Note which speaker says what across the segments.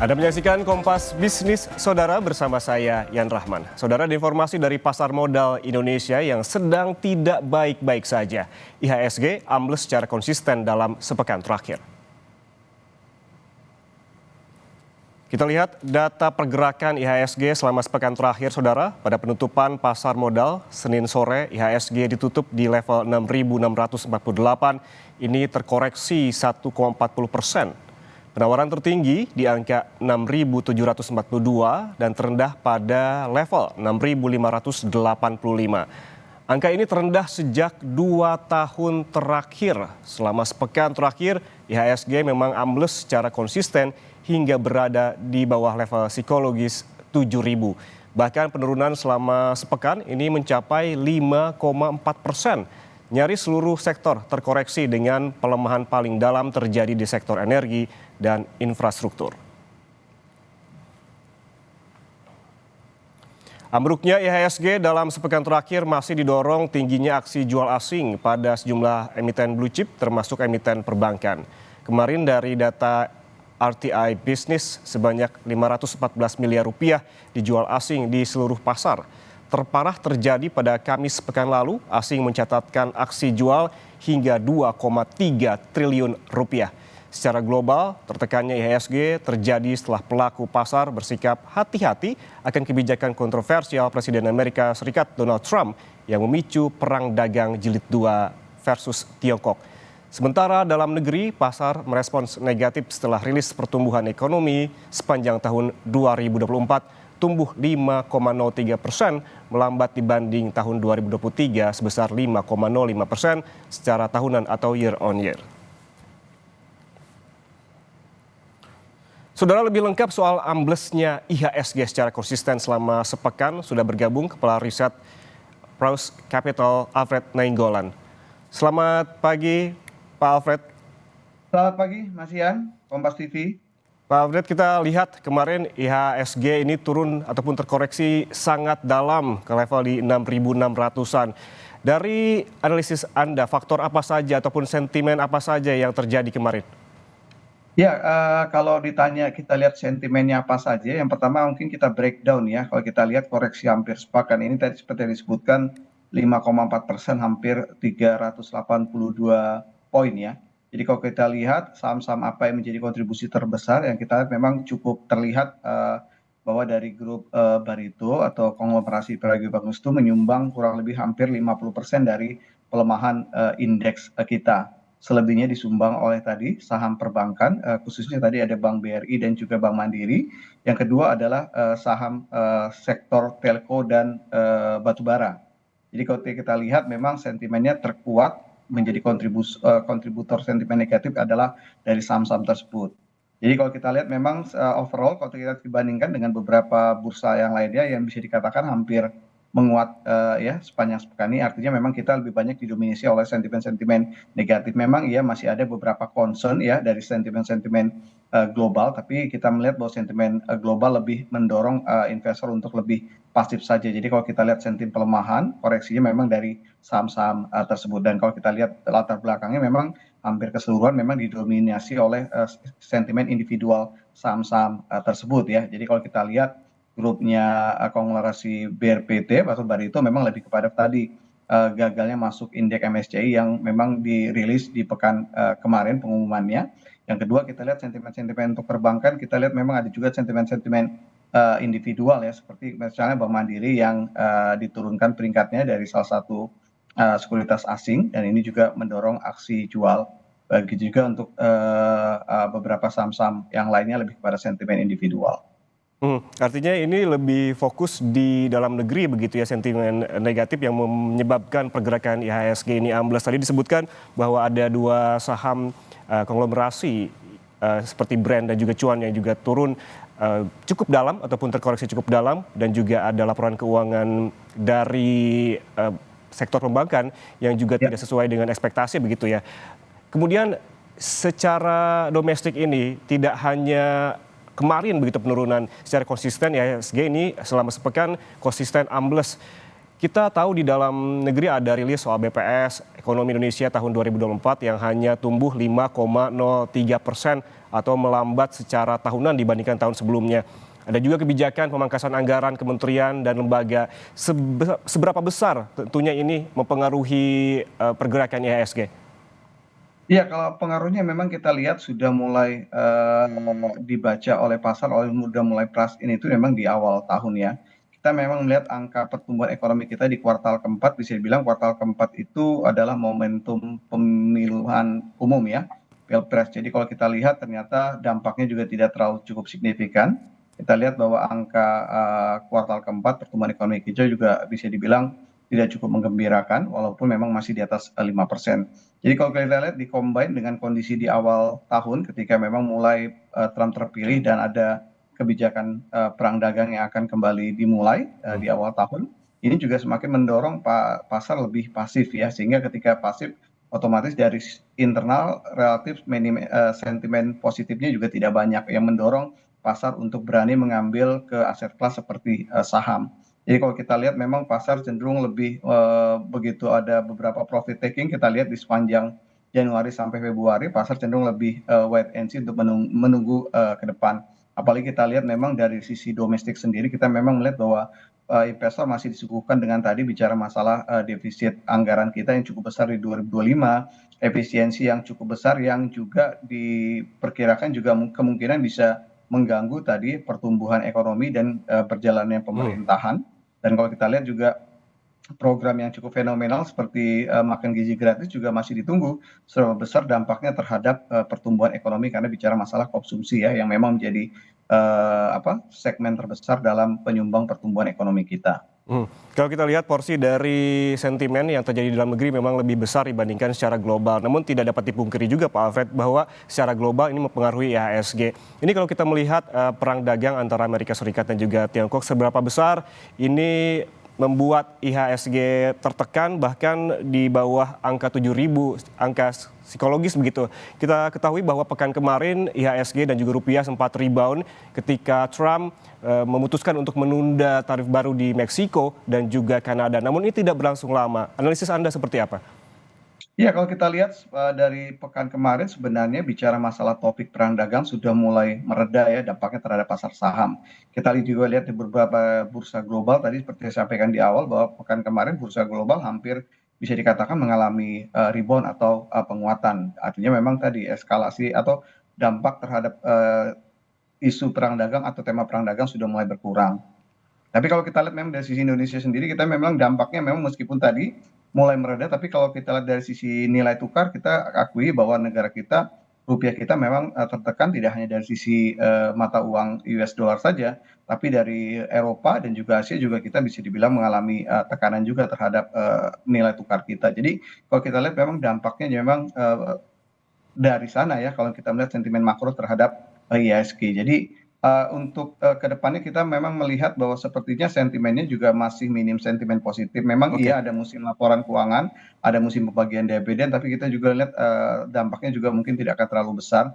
Speaker 1: Anda menyaksikan Kompas Bisnis Saudara bersama saya Yan Rahman. Saudara, ada informasi dari pasar modal Indonesia yang sedang tidak baik-baik saja. IHSG ambles secara konsisten dalam sepekan terakhir. Kita lihat data pergerakan IHSG selama sepekan terakhir, Saudara. Pada penutupan pasar modal Senin sore, IHSG ditutup di level 6.648. Ini terkoreksi 1,40%. Penawaran tertinggi di angka 6.742 dan terendah pada level 6.585. Angka ini terendah sejak 2 tahun terakhir. Selama sepekan terakhir, IHSG memang ambles secara konsisten hingga berada di bawah level psikologis 7.000. Bahkan penurunan selama sepekan ini mencapai 5,4%. Nyaris seluruh sektor terkoreksi dengan pelemahan paling dalam terjadi di sektor energi dan infrastruktur. Ambruknya IHSG dalam sepekan terakhir masih didorong tingginya aksi jual asing pada sejumlah emiten blue chip termasuk emiten perbankan. Kemarin dari data RTI Business sebanyak 514 miliar rupiah dijual asing di seluruh pasar. Terparah terjadi pada Kamis pekan lalu, asing mencatatkan aksi jual hingga 2,3 triliun rupiah. Secara global, tertekannya IHSG terjadi setelah pelaku pasar bersikap hati-hati akan kebijakan kontroversial Presiden Amerika Serikat Donald Trump yang memicu perang dagang jilid 2 versus Tiongkok. Sementara dalam negeri, pasar merespons negatif setelah rilis pertumbuhan ekonomi sepanjang tahun 2024 tumbuh 5,03%, melambat dibanding tahun 2023 sebesar 5,05% secara tahunan atau year on year. Saudara, lebih lengkap soal amblesnya IHSG secara konsisten selama sepekan sudah bergabung Kepala Riset Praus Capital Alfred Nainggolan. Selamat pagi, Pak Alfred.
Speaker 2: Selamat pagi, Mas Yan, Kompas TV.
Speaker 1: Pak Alfred, kita lihat kemarin IHSG ini turun ataupun terkoreksi sangat dalam ke level di 6.600-an. Dari analisis Anda, faktor apa saja ataupun sentimen apa saja yang terjadi kemarin?
Speaker 2: Ya, kalau ditanya kita lihat sentimennya apa saja, yang pertama mungkin kita breakdown ya. Kalau kita lihat koreksi hampir sepekan ini tadi seperti yang disebutkan 5,4%, hampir 382 poin ya. Jadi kalau kita lihat saham-saham apa yang menjadi kontribusi terbesar, yang kita lihat memang cukup terlihat bahwa dari grup Barito atau konglomerasi Pragiwaksono Bagus itu menyumbang kurang lebih hampir 50% dari pelemahan indeks kita. Selebihnya disumbang oleh tadi saham perbankan, khususnya tadi ada Bank BRI dan juga Bank Mandiri. Yang kedua adalah saham sektor telco dan batubara. Jadi kalau kita lihat memang sentimennya terkuat, menjadi kontributor sentimen negatif adalah dari saham-saham tersebut. Jadi kalau kita lihat memang overall kalau kita dibandingkan dengan beberapa bursa yang lainnya yang bisa dikatakan hampir menguat ya sepanjang sepekan ini, artinya memang kita lebih banyak didominasi oleh sentimen-sentimen negatif. Memang ya masih ada beberapa concern ya dari sentimen-sentimen global, tapi kita melihat bahwa sentimen global lebih mendorong investor untuk lebih pasif saja. Jadi kalau kita lihat sentimen pelemahan, koreksinya memang dari saham-saham tersebut. Dan kalau kita lihat latar belakangnya memang hampir keseluruhan memang didominasi oleh sentimen individual saham-saham tersebut ya. Jadi kalau kita lihat grupnya konglomerasi BRPT atau Barito memang lebih kepada tadi gagalnya masuk indeks MSCI yang memang dirilis di pekan kemarin pengumumannya. Yang kedua kita lihat sentimen-sentimen untuk perbankan, kita lihat memang ada juga sentimen-sentimen individual ya, seperti misalnya Bank Mandiri yang diturunkan peringkatnya dari salah satu sekuritas asing, dan ini juga mendorong aksi jual. Begitu juga untuk beberapa saham-saham yang lainnya lebih kepada sentimen individual.
Speaker 1: Artinya ini lebih fokus di dalam negeri begitu ya, sentimen negatif yang menyebabkan pergerakan IHSG ini ambles. Tadi disebutkan bahwa ada 2 saham konglomerasi seperti Brand dan juga Cuan yang juga turun cukup dalam ataupun terkoreksi cukup dalam, dan juga ada laporan keuangan dari sektor perbankan yang juga tidak sesuai dengan ekspektasi begitu ya. Kemudian secara domestik ini tidak hanya kemarin begitu penurunan secara konsisten, IHSG ini selama sepekan konsisten ambles. Kita tahu di dalam negeri ada rilis soal BPS ekonomi Indonesia tahun 2024 yang hanya tumbuh 5,03% atau melambat secara tahunan dibandingkan tahun sebelumnya. Ada juga kebijakan pemangkasan anggaran kementerian dan lembaga. Seberapa besar tentunya ini mempengaruhi pergerakan IHSG?
Speaker 2: Iya, kalau pengaruhnya memang kita lihat sudah mulai dibaca oleh pasar, udah mulai price in itu memang di awal tahun ya. Kita memang melihat angka pertumbuhan ekonomi kita di kuartal keempat, bisa dibilang kuartal keempat itu adalah momentum pemilihan umum ya, Pilpres. Jadi kalau kita lihat ternyata dampaknya juga tidak terlalu cukup signifikan. Kita lihat bahwa angka kuartal keempat pertumbuhan ekonomi kita juga bisa dibilang tidak cukup menggembirakan, walaupun memang masih di atas 5%. Jadi kalau kita lihat di-combine dengan kondisi di awal tahun ketika memang mulai Trump terpilih dan ada kebijakan perang dagang yang akan kembali dimulai di awal tahun, ini juga semakin mendorong pasar lebih pasif ya, sehingga ketika pasif otomatis dari internal relatif sentimen positifnya juga tidak banyak yang mendorong pasar untuk berani mengambil ke aset kelas seperti saham. Jadi kalau kita lihat memang pasar cenderung lebih begitu ada beberapa profit taking, kita lihat di sepanjang Januari sampai Februari pasar cenderung lebih wait and see untuk menunggu ke depan. Apalagi kita lihat memang dari sisi domestik sendiri kita memang melihat bahwa investor masih disuguhkan dengan tadi bicara masalah defisit anggaran kita yang cukup besar di 2025, efisiensi yang cukup besar yang juga diperkirakan juga kemungkinan bisa mengganggu tadi pertumbuhan ekonomi dan berjalannya pemerintahan. Dan kalau kita lihat juga program yang cukup fenomenal seperti makan gizi gratis juga masih ditunggu seberapa besar dampaknya terhadap pertumbuhan ekonomi karena bicara masalah konsumsi ya yang memang menjadi segmen terbesar dalam penyumbang pertumbuhan ekonomi kita.
Speaker 1: Kalau kita lihat porsi dari sentimen yang terjadi di dalam negeri memang lebih besar dibandingkan secara global. Namun tidak dapat dipungkiri juga Pak Alfred bahwa secara global ini mempengaruhi IHSG. Ini kalau kita melihat perang dagang antara Amerika Serikat dan juga Tiongkok, seberapa besar ini membuat IHSG tertekan bahkan di bawah angka 7.000, angka psikologis begitu. Kita ketahui bahwa pekan kemarin IHSG dan juga rupiah sempat rebound ketika Trump memutuskan untuk menunda tarif baru di Meksiko dan juga Kanada. Namun ini tidak berlangsung lama. Analisis Anda seperti apa?
Speaker 2: Ya, kalau kita lihat dari pekan kemarin sebenarnya bicara masalah topik perang dagang sudah mulai mereda ya dampaknya terhadap pasar saham. Kita juga lihat di beberapa bursa global tadi seperti saya sampaikan di awal bahwa pekan kemarin bursa global hampir bisa dikatakan mengalami rebound atau penguatan. Artinya memang tadi eskalasi atau dampak terhadap isu perang dagang atau tema perang dagang sudah mulai berkurang. Tapi kalau kita lihat memang dari sisi Indonesia sendiri kita memang dampaknya memang meskipun tadi mulai mereda, tapi kalau kita lihat dari sisi nilai tukar kita akui bahwa negara kita rupiah kita memang tertekan tidak hanya dari sisi mata uang US dollar saja, tapi dari Eropa dan juga Asia juga kita bisa dibilang mengalami tekanan juga terhadap nilai tukar kita. Jadi kalau kita lihat memang dampaknya memang dari sana ya kalau kita melihat sentimen makro terhadap IHSG. Jadi untuk ke depannya kita memang melihat bahwa sepertinya sentimennya juga masih minim sentimen positif. Memang
Speaker 1: Oke.
Speaker 2: iya ada musim laporan keuangan, ada musim pembagian dividen, tapi kita juga lihat dampaknya juga mungkin tidak akan terlalu besar.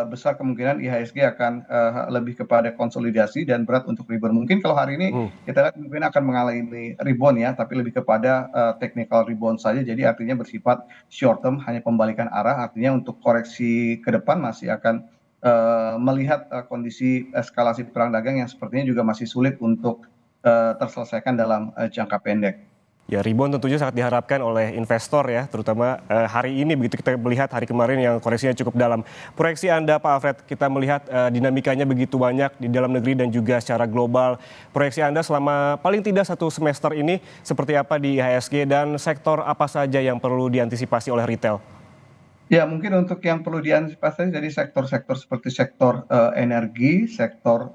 Speaker 2: Besar kemungkinan IHSG akan lebih kepada konsolidasi dan berat untuk rebound. Mungkin kalau hari ini kita lihat mungkin akan mengalami rebound ya, tapi lebih kepada technical rebound saja. Jadi artinya bersifat short term, hanya pembalikan arah. Artinya untuk koreksi ke depan masih akan melihat kondisi eskalasi perang dagang yang sepertinya juga masih sulit untuk terselesaikan dalam jangka pendek.
Speaker 1: Ya, rebound tentunya sangat diharapkan oleh investor ya, terutama hari ini begitu kita melihat hari kemarin yang koreksinya cukup dalam. Proyeksi Anda Pak Alfred, kita melihat dinamikanya begitu banyak di dalam negeri dan juga secara global. Proyeksi Anda selama paling tidak satu semester ini seperti apa di IHSG dan sektor apa saja yang perlu diantisipasi oleh retail?
Speaker 2: Ya, mungkin untuk yang perlu diantisipasi dari sektor-sektor seperti sektor energi, sektor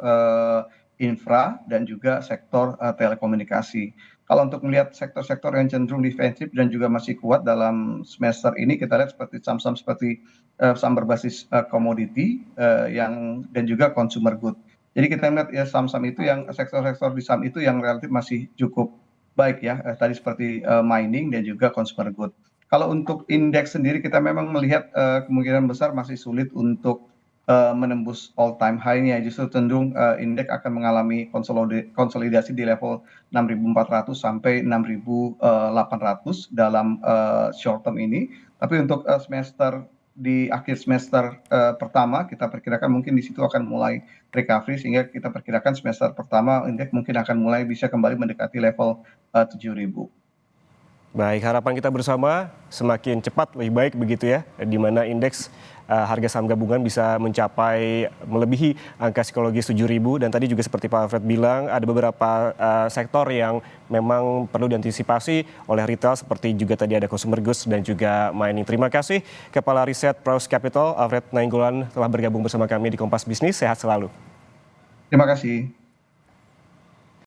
Speaker 2: infra, dan juga sektor telekomunikasi. Kalau untuk melihat sektor-sektor yang cenderung defensif dan juga masih kuat dalam semester ini, kita lihat seperti saham-saham seperti saham berbasis komoditi dan juga consumer good. Jadi kita melihat ya saham-saham itu yang sektor-sektor di saham itu yang relatif masih cukup baik ya. Tadi seperti mining dan juga consumer good. Kalau untuk indeks sendiri kita memang melihat kemungkinan besar masih sulit untuk menembus all time high-nya, justru cenderung indeks akan mengalami konsolidasi di level 6.400 sampai 6.800 dalam short term ini. Tapi untuk di akhir semester pertama kita perkirakan mungkin di situ akan mulai recovery, sehingga kita perkirakan semester pertama indeks mungkin akan mulai bisa kembali mendekati level 7.000.
Speaker 1: Baik, harapan kita bersama semakin cepat lebih baik begitu ya, di mana indeks harga saham gabungan bisa mencapai melebihi angka psikologis 7.000, dan tadi juga seperti Pak Alfred bilang ada beberapa sektor yang memang perlu diantisipasi oleh retail, seperti juga tadi ada consumer goods dan juga mining. Terima kasih Kepala Riset Praus Capital Alfred Nainggolan telah bergabung bersama kami di Kompas Bisnis. Sehat selalu.
Speaker 2: Terima kasih.